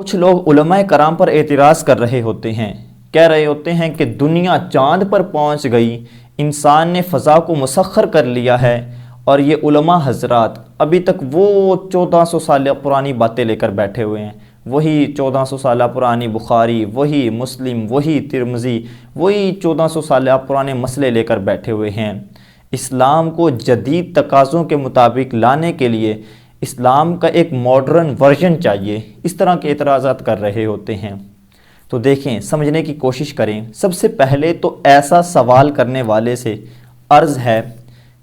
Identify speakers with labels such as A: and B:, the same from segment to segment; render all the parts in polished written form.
A: کچھ لوگ علماء کرام پر اعتراض کر رہے ہوتے ہیں، کہہ رہے ہوتے ہیں کہ دنیا چاند پر پہنچ گئی، انسان نے فضا کو مسخر کر لیا ہے، اور یہ علماء حضرات ابھی تک وہ 1400 سال پرانی باتیں لے کر بیٹھے ہوئے ہیں، وہی 1400 سالہ پرانی بخاری، وہی مسلم، وہی ترمذی، وہی 1400 سالہ پرانے مسئلے لے کر بیٹھے ہوئے ہیں۔ اسلام کو جدید تقاضوں کے مطابق لانے کے لیے اسلام کا ایک ماڈرن ورژن چاہیے، اس طرح کے اعتراضات کر رہے ہوتے ہیں۔ تو دیکھیں، سمجھنے کی کوشش کریں۔ سب سے پہلے تو ایسا سوال کرنے والے سے عرض ہے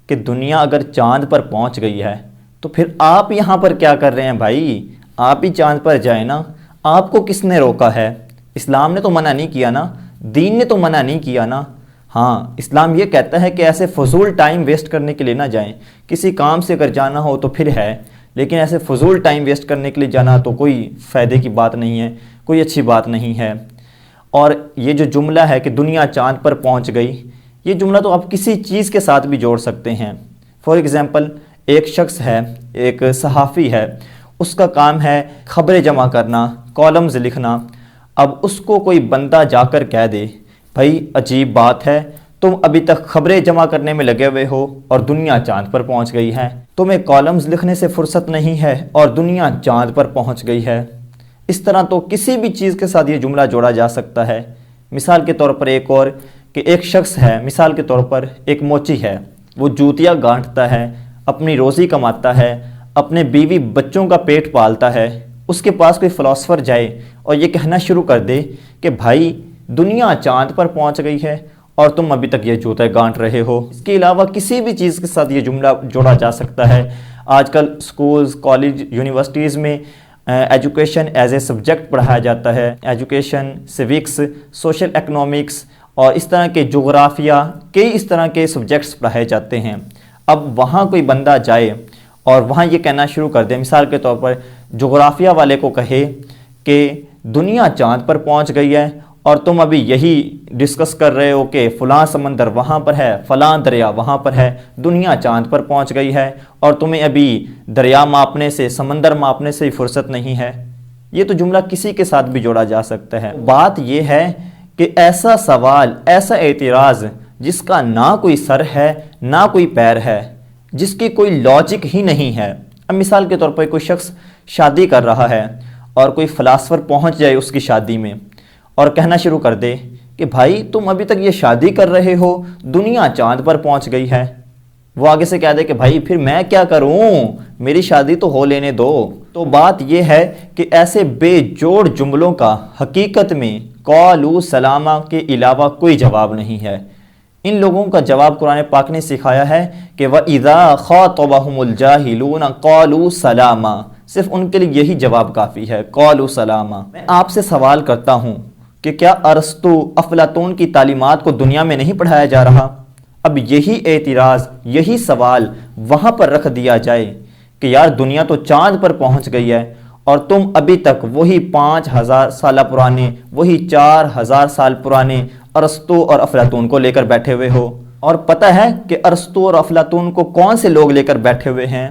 A: کہ دنیا اگر چاند پر پہنچ گئی ہے تو پھر آپ یہاں پر کیا کر رہے ہیں بھائی؟ آپ ہی چاند پر جائیں نا، آپ کو کس نے روکا ہے؟ اسلام نے تو منع نہیں کیا نا، دین نے تو منع نہیں کیا نا۔ ہاں، اسلام یہ کہتا ہے کہ ایسے فضول ٹائم ویسٹ کرنے کے لیے نہ جائیں، کسی کام سے اگر جانا ہو تو پھر ہے، لیکن ایسے فضول ٹائم ویسٹ کرنے کے لیے جانا تو کوئی فائدے کی بات نہیں ہے، کوئی اچھی بات نہیں ہے۔ اور یہ جو جملہ ہے کہ دنیا چاند پر پہنچ گئی، یہ جملہ تو آپ کسی چیز کے ساتھ بھی جوڑ سکتے ہیں۔ فار ایگزامپل، ایک شخص ہے، ایک صحافی ہے، اس کا کام ہے خبریں جمع کرنا، کالمز لکھنا۔ اب اس کو کوئی بندہ جا کر کہہ دے، بھائی عجیب بات ہے، تم ابھی تک خبریں جمع کرنے میں لگے ہوئے ہو اور دنیا چاند پر پہنچ گئی ہے، تمہیں کالمز لکھنے سے فرصت نہیں ہے اور دنیا چاند پر پہنچ گئی ہے۔ اس طرح تو کسی بھی چیز کے ساتھ یہ جملہ جوڑا جا سکتا ہے۔ مثال کے طور پر ایک اور، کہ ایک شخص ہے، مثال کے طور پر ایک موچی ہے، وہ جوتیاں گانٹتا ہے، اپنی روزی کماتا ہے، اپنے بیوی بچوں کا پیٹ پالتا ہے۔ اس کے پاس کوئی فلاسفر جائے اور یہ کہنا شروع کر دے کہ بھائی دنیا چاند پر پہنچ گئی ہے اور تم ابھی تک یہ جوتے گانٹ رہے ہو۔ اس کے علاوہ کسی بھی چیز کے ساتھ یہ جملہ جوڑا جا سکتا ہے۔ آج کل سکولز، کالج، یونیورسٹیز میں ایجوکیشن ایز اے سبجیکٹ پڑھایا جاتا ہے۔ ایجوکیشن، سیوکس، سوشل اکنامکس اور اس طرح کے جغرافیہ، کئی اس طرح کے سبجیکٹس پڑھائے جاتے ہیں۔ اب وہاں کوئی بندہ جائے اور وہاں یہ کہنا شروع کر دے، مثال کے طور پر جغرافیہ والے کو کہے کہ دنیا چاند پر پہنچ گئی ہے اور تم ابھی یہی ڈسکس کر رہے ہو کہ فلاں سمندر وہاں پر ہے، فلاں دریا وہاں پر ہے، دنیا چاند پر پہنچ گئی ہے اور تمہیں ابھی دریا ماپنے سے، سمندر ماپنے سے فرصت نہیں ہے۔ یہ تو جملہ کسی کے ساتھ بھی جوڑا جا سکتا ہے۔ بات یہ ہے کہ ایسا سوال، ایسا اعتراض جس کا نہ کوئی سر ہے نہ کوئی پیر ہے، جس کی کوئی لاجک ہی نہیں ہے۔ اب مثال کے طور پر کوئی شخص شادی کر رہا ہے اور کوئی فلاسفر پہنچ جائے اس کی شادی میں اور کہنا شروع کر دے کہ بھائی تم ابھی تک یہ شادی کر رہے ہو، دنیا چاند پر پہنچ گئی ہے۔ وہ آگے سے کہہ دے کہ بھائی پھر میں کیا کروں، میری شادی تو ہو لینے دو۔ تو بات یہ ہے کہ ایسے بے جوڑ جملوں کا حقیقت میں قالوا سلاما کے علاوہ کوئی جواب نہیں ہے۔ ان لوگوں کا جواب قرآن پاک نے سکھایا ہے کہ وَإِذَا خَاطَبَهُمُ الْجَاهِلُونَ قَالُوا سَلَامًا، صرف ان کے لیے یہی جواب کافی ہے، قَالُوا سَلَامًا۔ میں آپ سے سوال کرتا ہوں کہ کیا ارسطو، افلاطون کی تعلیمات کو دنیا میں نہیں پڑھایا جا رہا؟ اب یہی اعتراض، یہی سوال وہاں پر رکھ دیا جائے کہ یار دنیا تو چاند پر پہنچ گئی ہے اور تم ابھی تک وہی 5000 سالہ پرانے، وہی 4000 سال پرانے ارسطو اور افلاطون کو لے کر بیٹھے ہوئے ہو۔ اور پتہ ہے کہ ارسطو اور افلاطون کو کون سے لوگ لے کر بیٹھے ہوئے ہیں؟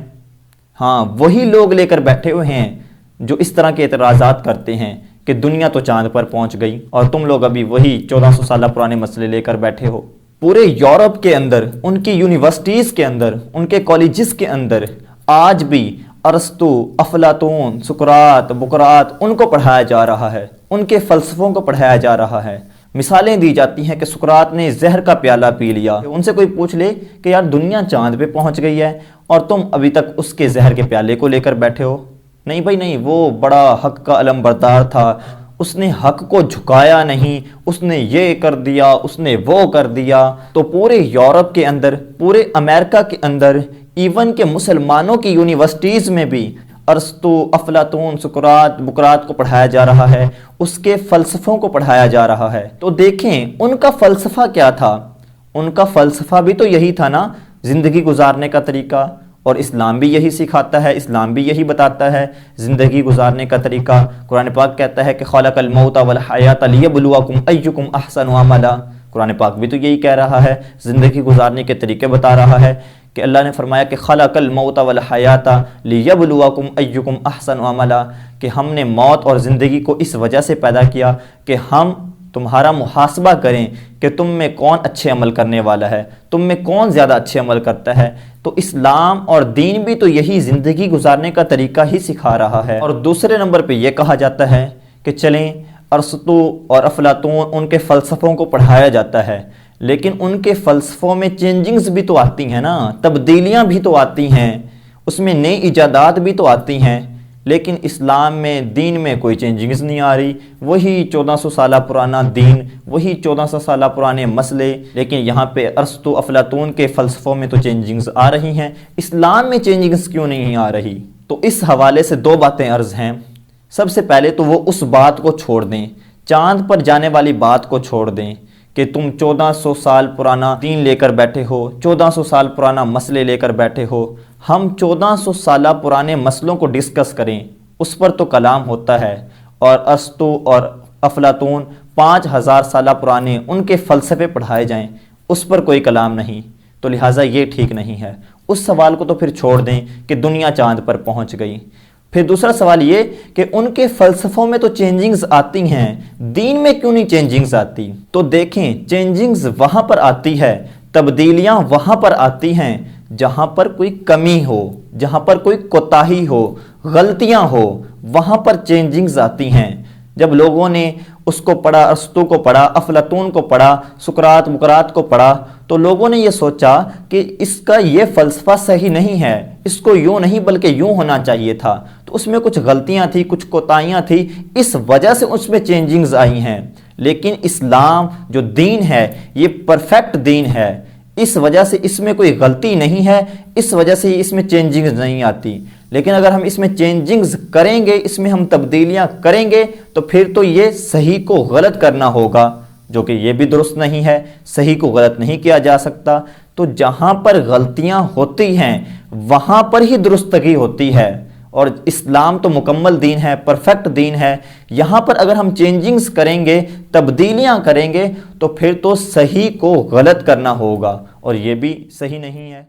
A: ہاں، وہی لوگ لے کر بیٹھے ہوئے ہیں جو اس طرح کے اعتراضات کرتے ہیں کہ دنیا تو چاند پر پہنچ گئی اور تم لوگ ابھی وہی 1400 سالہ پرانے مسئلے لے کر بیٹھے ہو۔ پورے یورپ کے اندر، ان کی یونیورسٹیز کے اندر، ان کے کالجز کے اندر آج بھی ارسطو، افلاطون، سقراط، بقراط ان کو پڑھایا جا رہا ہے، ان کے فلسفوں کو پڑھایا جا رہا ہے۔ مثالیں دی جاتی ہیں کہ سقراط نے زہر کا پیالہ پی لیا۔ ان سے کوئی پوچھ لے کہ یار دنیا چاند پہ پہنچ گئی ہے اور تم ابھی تک اس کے زہر کے پیالے کو لے کر بیٹھے ہو۔ نہیں بھائی نہیں، وہ بڑا حق کا علم بردار تھا، اس نے حق کو جھکایا نہیں، اس نے یہ کر دیا، اس نے وہ کر دیا۔ تو پورے یورپ کے اندر، پورے امریکہ کے اندر، ایون کہ مسلمانوں کی یونیورسٹیز میں بھی ارسطو، افلاطون، سقراط، بقراط کو پڑھایا جا رہا ہے، اس کے فلسفوں کو پڑھایا جا رہا ہے۔ تو دیکھیں ان کا فلسفہ کیا تھا؟ ان کا فلسفہ بھی تو یہی تھا نا، زندگی گزارنے کا طریقہ، اور اسلام بھی یہی سکھاتا ہے، اسلام بھی یہی بتاتا ہے زندگی گزارنے کا طریقہ۔ قرآن پاک کہتا ہے کہ خلق الموت والحیات لیبلوکم ایکم احسن عملا۔ قرآن پاک بھی تو یہی کہہ رہا ہے، زندگی گزارنے کے طریقے بتا رہا ہے کہ اللہ نے فرمایا کہ خلق الموت والحیات لیبلوکم ایکم احسن عملا، کہ ہم نے موت اور زندگی کو اس وجہ سے پیدا کیا کہ ہم تمہارا محاسبہ کریں کہ تم میں کون اچھے عمل کرنے والا ہے، تم میں کون زیادہ اچھے عمل کرتا ہے۔ تو اسلام اور دین بھی تو یہی زندگی گزارنے کا طریقہ ہی سکھا رہا ہے۔ اور دوسرے نمبر پہ یہ کہا جاتا ہے کہ چلیں ارسطو اور افلاطون ان کے فلسفوں کو پڑھایا جاتا ہے، لیکن ان کے فلسفوں میں چینجنگز بھی تو آتی ہیں نا، تبدیلیاں بھی تو آتی ہیں، اس میں نئی ایجادات بھی تو آتی ہیں، لیکن اسلام میں دین میں کوئی چینجنگز نہیں آ رہی، وہی 1400 سالہ پرانا دین، وہی 1400 سالہ پرانے مسئلے، لیکن یہاں پہ ارسطو افلاطون کے فلسفوں میں تو چینجنگز آ رہی ہیں، اسلام میں چینجنگز کیوں نہیں آ رہی؟ تو اس حوالے سے دو باتیں عرض ہیں۔ سب سے پہلے تو وہ اس بات کو چھوڑ دیں، چاند پر جانے والی بات کو چھوڑ دیں کہ تم 1400 سال پرانا دین لے کر بیٹھے ہو، 1400 سال پرانا مسئلے لے کر بیٹھے ہو۔ ہم 1400 سالہ پرانے مسئلوں کو ڈسکس کریں، اس پر تو کلام ہوتا ہے، اور ارسطو اور افلاطون 5000 سالہ پرانے ان کے فلسفے پڑھائے جائیں، اس پر کوئی کلام نہیں، تو لہٰذا یہ ٹھیک نہیں ہے۔ اس سوال کو تو پھر چھوڑ دیں کہ دنیا چاند پر پہنچ گئی۔ پھر دوسرا سوال یہ کہ ان کے فلسفوں میں تو چینجنگز آتی ہیں، دین میں کیوں نہیں چینجنگز آتی؟ تو دیکھیں، چینجنگز وہاں پر آتی ہے، تبدیلیاں وہاں پر آتی ہیں جہاں پر کوئی کمی ہو، جہاں پر کوئی کوتاہی ہو، غلطیاں ہو، وہاں پر چینجنگز آتی ہیں۔ جب لوگوں نے اس کو پڑھا، ارسطو کو پڑھا، افلاطون کو پڑھا، سقراط مقراط کو پڑھا، تو لوگوں نے یہ سوچا کہ اس کا یہ فلسفہ صحیح نہیں ہے، اس کو یوں نہیں بلکہ یوں ہونا چاہیے تھا، تو اس میں کچھ غلطیاں تھیں، کچھ کوتاہیاں تھیں، اس وجہ سے اس میں چینجنگز آئی ہیں۔ لیکن اسلام جو دین ہے یہ پرفیکٹ دین ہے، اس وجہ سے اس میں کوئی غلطی نہیں ہے، اس وجہ سے اس میں چینجنگز نہیں آتی۔ لیکن اگر ہم اس میں چینجنگز کریں گے، اس میں ہم تبدیلیاں کریں گے، تو پھر تو یہ صحیح کو غلط کرنا ہوگا، جو کہ یہ بھی درست نہیں ہے، صحیح کو غلط نہیں کیا جا سکتا۔ تو جہاں پر غلطیاں ہوتی ہیں وہاں پر ہی درستگی ہوتی ہے، اور اسلام تو مکمل دین ہے، پرفیکٹ دین ہے۔ یہاں پر اگر ہم چینجنگز کریں گے، تبدیلیاں کریں گے، تو پھر تو صحیح کو غلط کرنا ہوگا، اور یہ بھی صحیح نہیں ہے۔